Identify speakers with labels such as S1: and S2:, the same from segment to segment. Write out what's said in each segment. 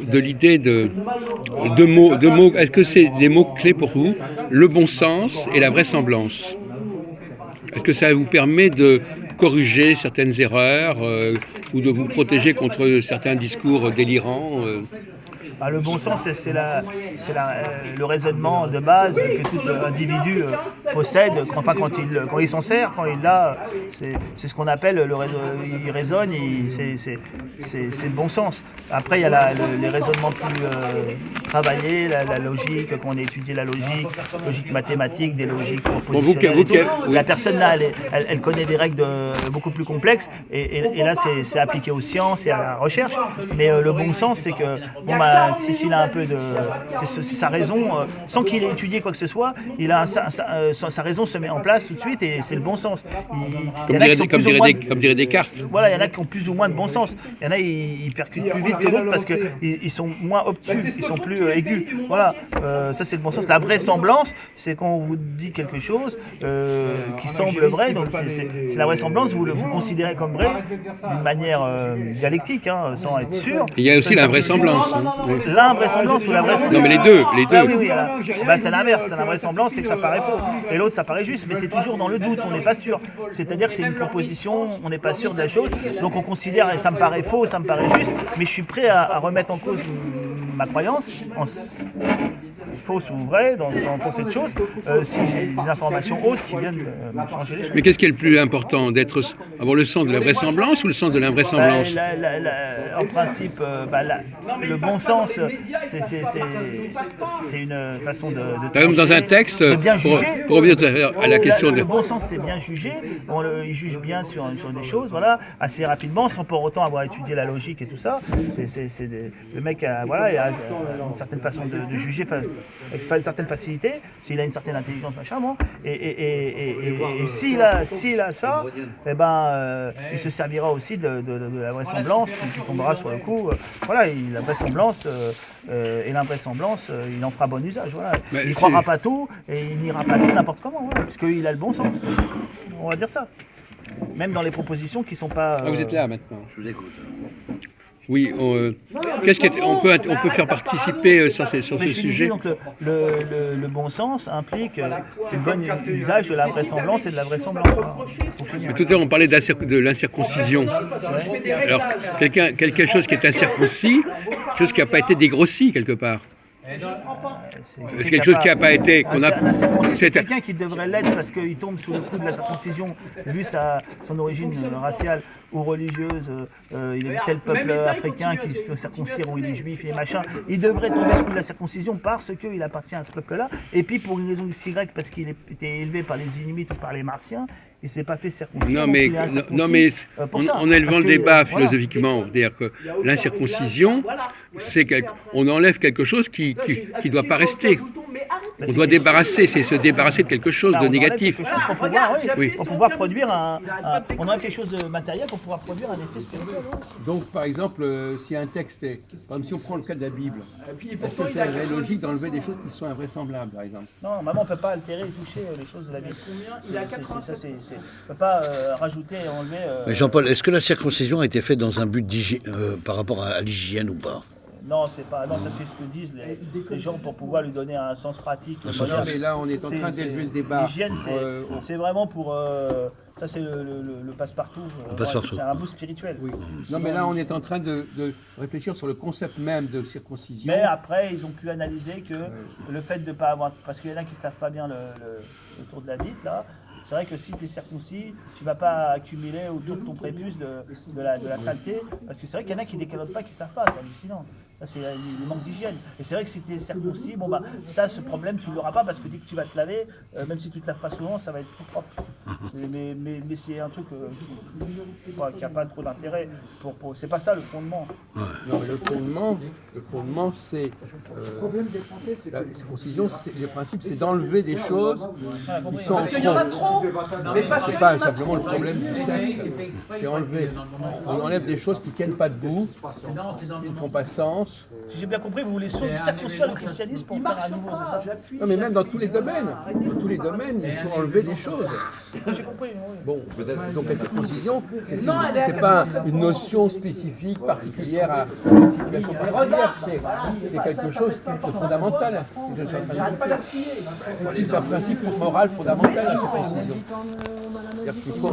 S1: de l'idée de mots. Est-ce que c'est des mots clés pour vous? Le bon sens et la vraisemblance. Est-ce que ça vous permet de corriger certaines erreurs ou de vous protéger contre certains discours délirants
S2: Bah, le bon sens, le raisonnement de base que tout individu possède quand il s'en sert, quand il l'a. C'est ce qu'on appelle il raisonne, c'est le bon sens. Après, il y a les raisonnements plus travaillés, la logique, quand on a étudié la logique mathématique, des logiques propositionnelles. La personne là, elle connaît des règles beaucoup plus complexes, et là, c'est appliqué aux sciences et à la recherche. Mais le bon sens, c'est que s'il a un peu de, c'est sa raison, sans qu'il ait étudié quoi que ce soit, sa raison se met en place tout de suite, et c'est le bon sens.
S1: Comme dirait Descartes.
S2: Voilà, il y en a qui ont plus ou moins de bon sens. Il y en a, ils percutent plus vite que d'autres parce qu'ils sont moins obtus, ils sont plus aigus. Voilà, ça c'est le bon sens. La vraisemblance, c'est quand on vous dit quelque chose qui semble vrai, donc c'est la vraisemblance, vous considérez comme vrai d'une manière dialectique, sans être sûr.
S1: Il y a aussi l'invraisemblance.
S2: L'invraisemblance ou la vraisemblance?
S1: Non, mais les deux.
S2: Ah, oui. C'est l'inverse. La vraisemblance, c'est que ça paraît faux. Et l'autre, ça paraît juste. Mais c'est toujours dans le doute, on n'est pas sûr. C'est-à-dire que c'est une proposition, on n'est pas sûr de la chose. Donc on considère, et ça me paraît faux, ça me paraît juste, mais je suis prêt à remettre en cause ma croyance, fausse ou vraie, dans cette chose, si j'ai des informations autres qui viennent changer les choses.
S1: Mais qu'est-ce qui est le plus important? Avoir le sens de la vraisemblance ou le sens de l'invraisemblance?
S2: En principe, le bon sens, c'est une façon de
S1: par exemple, dans un texte,
S2: de bien juger.
S1: Pour revenir à la question
S2: Le bon sens, c'est bien juger. Il juge bien sur des choses, voilà, assez rapidement, sans pour autant avoir étudié la logique et tout ça. Le mec a une certaine façon de juger avec une certaine facilité, s'il a une certaine intelligence, machin, bon. Et s'il a ça, il se servira aussi de la vraisemblance qui tombera sur le coup. La vraisemblance et l'invraisemblance, il en fera bon usage. Voilà. Il ne croira pas tout et il n'ira pas tout n'importe comment, puisqu'il a le bon sens. On va dire ça. Même dans les propositions qui ne sont pas.
S1: Vous êtes là maintenant.
S3: Je vous écoute.
S1: Oui, on peut faire participer sur ce sujet.
S2: Donc le bon sens implique le bon usage de la vraisemblance et de la vraisemblance.
S1: Tout à l'heure, on parlait de l'incirconcision. Alors, quelque chose qui est incirconcis, quelque chose qui n'a pas été dégrossi quelque part. C'est quelque chose qui n'a pas été.
S2: C'est quelqu'un qui devrait l'être parce qu'il tombe sous le coup de la circoncision, vu son origine raciale ou religieuse. Il est tel peuple africain qui se fait circoncire, ou il est juif, et machin. Il devrait tomber sous le coup de la circoncision parce qu'il appartient à ce peuple-là. Et puis pour une raison XY, parce qu'il était élevé par les Inuits ou par les Martiens, il ne s'est pas fait circoncire.
S1: En élevant le débat philosophiquement, c'est-à-dire que l'incirconcision, on enlève quelque chose qui ne doit pas rester. On doit c'est se débarrasser de quelque chose de négatif.
S2: Pour pouvoir produire on enlève quelque chose de matériel pour pouvoir produire un effet spirituel.
S1: Donc, par exemple, si un texte est... Par exemple, si on prend le cas de la Bible, est-ce que c'est logique d'enlever des choses qui sont invraisemblables, par exemple?
S2: Non, maman, on ne peut pas altérer et toucher les choses de la Bible. On ne peut pas rajouter et enlever...
S3: Mais Jean-Paul, est-ce que la circoncision a été faite dans un but par rapport à l'hygiène ou pas?
S2: Non, c'est pas. Non, ça c'est ce que disent les gens pour pouvoir lui donner un sens pratique.
S1: Non, mais là, on est en train d'élever le débat.
S2: L'hygiène, c'est vraiment pour. Ça, c'est le passe-partout. C'est un bout spirituel.
S1: Oui. Non, mais là, on est en train de réfléchir sur le concept même de circoncision.
S2: Mais après, ils ont pu analyser que le fait de ne pas avoir. Parce qu'il y en a qui ne savent pas bien le tour de la bite, là. C'est vrai que si tu es circoncis, tu ne vas pas accumuler autour de ton prépuce de la saleté. Parce que c'est vrai qu'il y en a qui ne décalotent pas, qui ne savent pas, c'est hallucinant. Ça, c'est le manque d'hygiène. Et c'est vrai que si tu es circoncis, ce problème, tu ne l'auras pas parce que dès que tu vas te laver, même si tu ne te laves pas souvent, ça va être tout propre. Mais c'est un truc qui n'a pas trop d'intérêt. C'est pas ça le fondement.
S1: Non, le fondement, c'est la circoncision. Le principe, c'est d'enlever des choses qui sont
S4: parce qu'il y en a trop. Mais parce
S1: c'est pas simplement le problème du sexe. C'est enlever. On enlève des choses qui tiennent pas debout, qui ne font pas sens.
S2: Si j'ai bien compris, vous voulez circoncire le christianisme pour faire à nouveau, c'est ça?
S1: Non, mais même dans tous les domaines. Dans tous les domaines, il faut enlever des choses.
S2: J'ai compris, oui.
S5: Bon, peut-être donc la circoncision, c'est
S4: Non, elle est à
S5: pas
S4: 87%.
S5: une notion spécifique, particulière à une situation particulière, c'est quelque chose de fondamental. C'est que je suis en train de dire. C'est un principe moral fondamental, la circoncision. C'est-à-dire qu'il faut...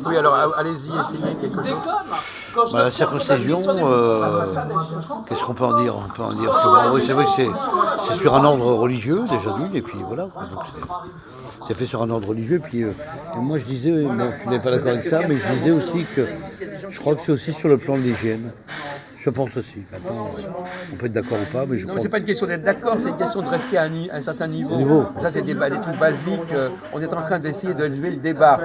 S5: Oui, alors allez-y, essayez quelque chose.
S3: Bah, la circoncision, qu'est-ce qu'on peut en dire? On peut en dire que, bon, oui, c'est vrai que c'est sur un ordre religieux, déjà d'une, et puis voilà. Quoi. Donc c'est fait sur un ordre religieux. Puis et moi je disais, bon, tu n'es pas d'accord avec ça, mais je disais aussi que je crois que c'est aussi sur le plan de l'hygiène. Je pense aussi. Maintenant, on peut être d'accord ou pas, mais je
S5: Non,
S3: crois.
S5: c'est pas une question d'être d'accord, c'est une question de rester à un certain niveau. Ça, c'est des trucs basiques. On est en train d'essayer d'élever le débat.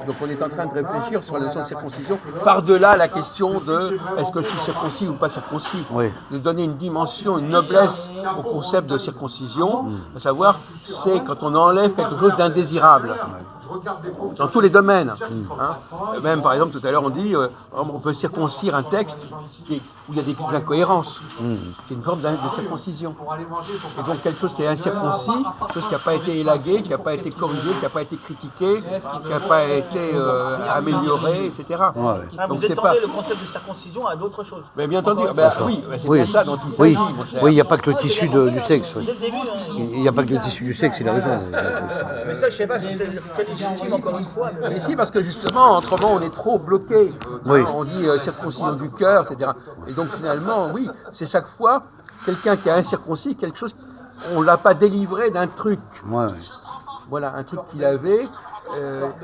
S5: Donc, on est en train de réfléchir sur la notion de circoncision par-delà la question de est-ce que je suis circoncis ou pas circoncis.
S3: Oui.
S5: De donner une dimension, une noblesse au concept de circoncision, à savoir, c'est quand on enlève quelque chose d'indésirable. Dans tous les domaines. Hein. Même par exemple tout à l'heure on dit on peut circoncire un texte où il y a des incohérences. C'est une forme de circoncision. Et donc quelque chose qui est incirconcis, quelque chose qui n'a pas été élagué, qui n'a pas été corrigé, qui n'a pas été critiqué, qui n'a pas été amélioré, etc.
S2: Vous étendez le concept de circoncision à d'autres choses.
S5: Mais bien entendu, oui, c'est
S3: Oui.
S5: de ça dont il
S3: Oui,
S5: s'agit, mon cher.
S3: oui, il n'y a pas que le tissu du sexe. Oui.
S2: Dès le début,
S3: Il n'y a pas que le tissu du sexe, il a raison.
S2: mais ça je sais pas si c'est très légitime encore une fois.
S5: Mais si, parce que justement, autrement, on est trop bloqué.
S3: Oui.
S5: On dit circoncision du cœur, etc. Et donc finalement, oui, c'est chaque fois quelqu'un qui a incirconcis, quelque chose, on ne l'a pas délivré d'un truc.
S3: Ouais.
S5: Voilà, un truc qu'il avait,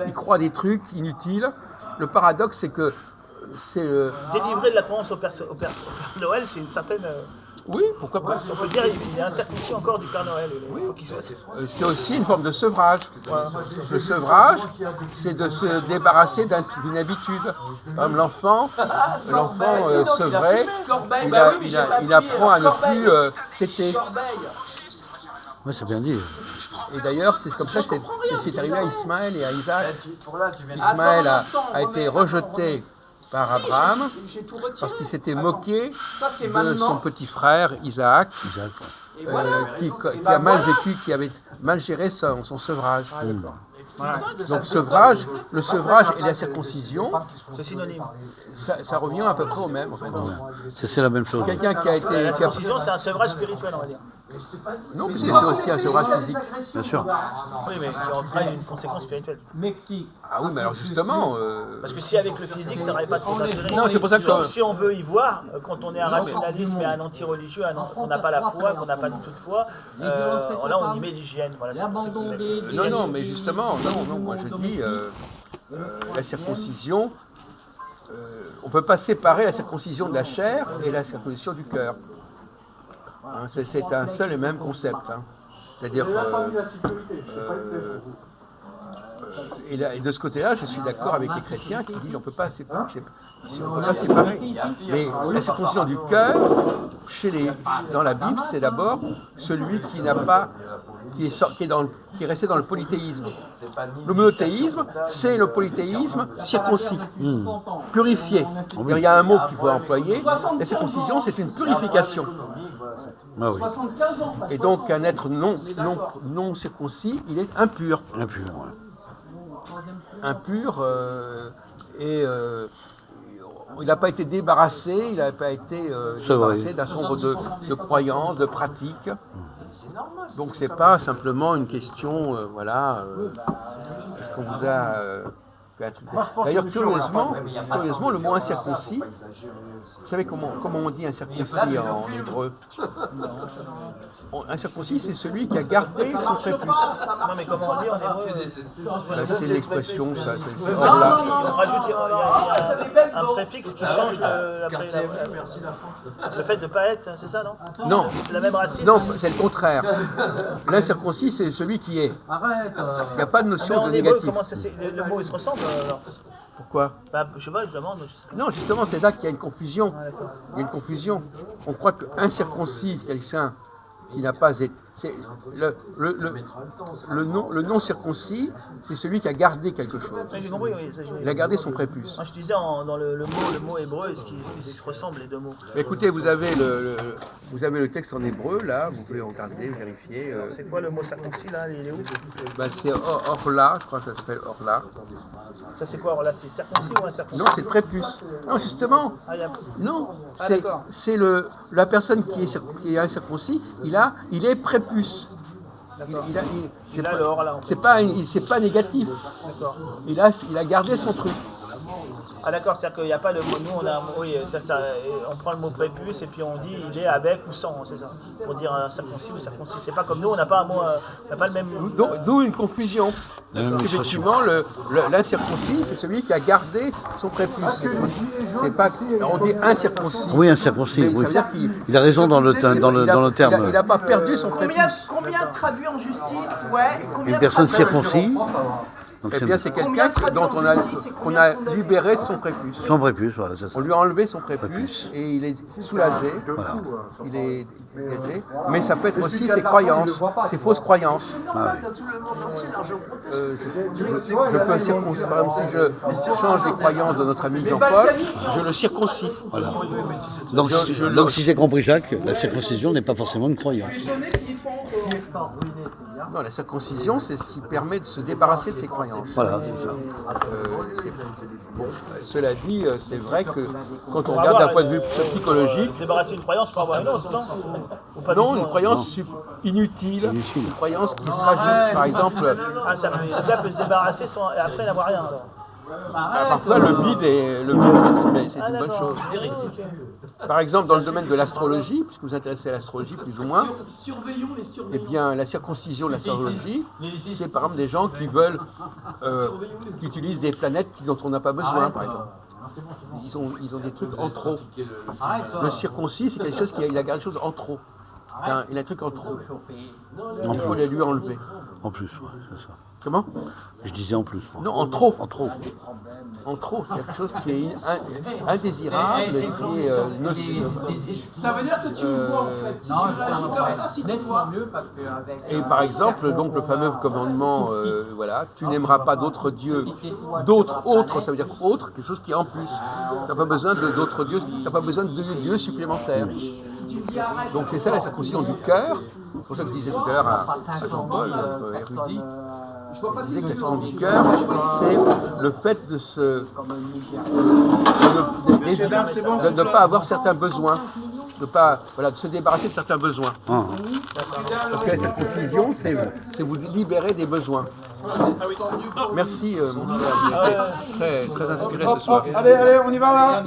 S5: il croit des trucs inutiles. Le paradoxe, c'est que c'est...
S2: Délivrer de la croyance au Père Noël, c'est une certaine...
S5: Oui, pourquoi pas.
S2: On peut dire qu'il est incirconcis encore du Père Noël. Il faut qu'il soit...
S5: C'est aussi une forme de sevrage. Le sevrage, c'est de se débarrasser d'une habitude. Par exemple, l'enfant sevré, il apprend à ne plus téter.
S3: Ouais, c'est bien dit.
S5: Et d'ailleurs, c'est comme ça, c'est ce qui est arrivé à Ismaël et à Isaac. Ismaël a été rejeté par Abraham parce qu'il s'était moqué de son petit frère Isaac, qui a mal vécu, qui avait mal géré son sevrage. Donc le sevrage et la circoncision,
S2: C'est synonyme.
S5: ça revient à peu près au même. En fait.
S3: C'est la même chose.
S5: Quelqu'un qui a été...
S2: La circoncision, c'est un sevrage spirituel, on va dire.
S5: Non, mais c'est aussi un sevrage physique.
S3: Bien sûr.
S2: Oui, mais qui entraîne une conséquence spirituelle.
S5: Ah oui, mais alors justement...
S2: Parce que si avec le physique, ça n'aurait pas trop d'intérêt.
S5: Non, c'est pour ça que...
S2: Donc, si on veut y voir, quand on est un rationalisme et un anti-religieux, qu'on n'a pas la foi, qu'on n'a pas du tout de foi, là on y met l'hygiène. Voilà,
S5: Non, mais justement, non, moi je dis, la circoncision, on ne peut pas séparer la circoncision de la chair et la circoncision du cœur. Hein, c'est un seul et même concept. Hein. C'est-à-dire, et de ce côté-là, je suis d'accord avec les chrétiens qui disent qu'on ne peut pas séparer. Mais la circoncision du cœur, dans la Bible, c'est d'abord celui qui n'a pas, qui est resté dans le polythéisme. Le monothéisme, c'est le polythéisme circoncis, purifié. Il y a un mot qu'il faut employer. La circoncision, c'est une purification.
S3: Ah oui.
S5: Et donc, un être non circoncis, il est impur.
S3: Impur, ouais.
S5: Impur et il n'a pas été débarrassé, il n'a pas été débarrassé d'un certain nombre de croyances, de pratiques. Donc c'est pas simplement une question, est-ce qu'on vous a fait un truc. D'ailleurs, curieusement, le mot incirconcis, vous savez comment on dit incirconcis en hébreu? Incirconcis, c'est celui qui a gardé son prépuce.
S2: Non, mais comment on dit en hébreu?
S5: C'est l'expression, ça.
S2: On rajoute un préfixe qui change le fait de ne pas être, c'est ça, non?
S5: Non.
S2: C'est la même racine?
S5: Non, c'est le contraire. L'incirconcis, c'est celui qui est. Il n'y a pas de notion de négatif.
S2: Comment le mot il se ressemble alors?
S5: Pourquoi?
S2: Je sais pas, je demande.
S5: Non, justement, c'est là qu'il y a une confusion. Il y a une confusion. On croit qu'incirconcis, quelqu'un qui n'a pas été c'est le non circoncis, c'est celui qui a gardé quelque chose.
S2: J'ai compris, oui, ça,
S5: Il a gardé son prépuce.
S2: moi, je disais dans le mot hébreu, ce qui se ressemble les deux mots.
S5: Écoutez, vous avez le texte en hébreu, là, vous pouvez regarder, vérifier.
S2: C'est quoi le mot circoncis là? Il est où?
S5: C'est Orla, je crois que ça s'appelle Orla.
S2: Ça c'est quoi? Là, c'est circoncis ou incirconcis?
S5: Non, c'est le prépuce. Non, justement.
S2: Ah, il y a...
S5: Non,
S2: Ah, d'accord.
S5: c'est la personne qui est incirconcis, il est prépuce.
S2: D'accord.
S5: C'est
S2: là,
S5: pas-
S2: le hors, là, en fait.
S5: c'est pas négatif.
S2: D'accord.
S5: Il a gardé son truc.
S2: Ah d'accord, c'est-à-dire qu'il n'y a pas le mot, nous on a, oui, on prend le mot prépuce et puis on dit il est avec ou sans, c'est ça. Pour dire circoncis ou circoncis, c'est pas comme nous, on n'a pas un mot, on n'a pas le même.
S5: D'où une confusion.
S3: La même
S5: Effectivement, l'incirconcis, c'est celui qui a gardé son prépuce. C'est pas, on dit incirconcis.
S3: Oui, un circoncis,
S5: Mais
S3: oui.
S5: ça veut dire qu'il
S3: Il a raison dans le terme.
S5: Il n'a pas perdu son prépuce.
S4: Combien traduit en justice, ouais, et combien
S3: Une personne
S4: traduit-
S3: circoncis, donc
S5: Eh bien, c'est quelqu'un
S4: Combien traduit
S5: dont
S4: en
S5: on a
S4: justice et
S5: qu'on
S4: combien
S5: a
S4: condamné?
S5: libéré son prépuce.
S3: son prépuce, voilà, c'est ça.
S5: On lui a enlevé son prépuce
S3: Prépuce.
S5: et il est soulagé.
S3: Voilà.
S5: Il est dégagé. Mais ça peut être aussi ses croyances, ses fausses croyances.
S3: Ah ouais.
S4: Dans tout le monde entier, l'argent
S5: Je peux circoncire. Par exemple, si je change les croyances de notre ami Jean-Paul, je le circoncis.
S3: Voilà. Donc, donc, si j'ai compris Jacques, la circoncision n'est pas forcément une croyance.
S5: Non, la circoncision, c'est ce qui permet de se débarrasser de ses croyances.
S3: Voilà, c'est ça.
S5: Bon, cela dit, c'est vrai que quand on regarde d'un point de vue psychologique,
S2: Se débarrasser d'une croyance pour avoir une autre, non? Ou pas du
S5: non,
S2: tout,
S5: une
S2: hein.
S5: croyance inutile, une croyance qui se rajoute, par exemple.
S2: Ah, le gars peut se débarrasser sans, et après n'avoir rien alors.
S5: Parfois, le vide, c'est une bonne chose. Par exemple, dans le domaine de l'astrologie, puisque vous vous intéressez à l'astrologie plus ou moins, eh bien, la circoncision de l'astrologie, c'est par exemple des gens qui veulent, qui utilisent des planètes dont on n'a pas besoin, par exemple. Ils ont des trucs en trop. Le circoncis, c'est quelque chose il a gardé des choses en trop. Il a un truc en trop. Il faut les lui enlever.
S3: En plus, ouais, c'est ça.
S5: Comment?
S3: Je disais en plus. Moi.
S5: Non, en trop.
S3: En trop.
S5: En trop, c'est quelque chose qui est indésirable et qui est nocif.
S4: Ça veut dire que tu me vois en fait. Si tu réagis comme ça, si tu me vois.
S5: Et par exemple, donc le fameux commandement, voilà, tu n'aimeras pas d'autres dieux, autres, ça veut dire autre, quelque chose qui est en plus. Tu n'as pas besoin d'autres dieux, tu n'as pas besoin de dieux supplémentaires. Donc c'est ça la circoncision du cœur. C'est pour ça que je disais tout à l'heure à Jean-Paul, notre érudit, je disais que la circoncision du cœur, c'est le fait de ne pas avoir certains besoins, de se débarrasser de certains besoins.
S3: Ah.
S5: Parce que la circoncision, c'est vous libérer des besoins. Merci, mon cher. Très, très inspiré ce soir.
S4: Allez, on y va là.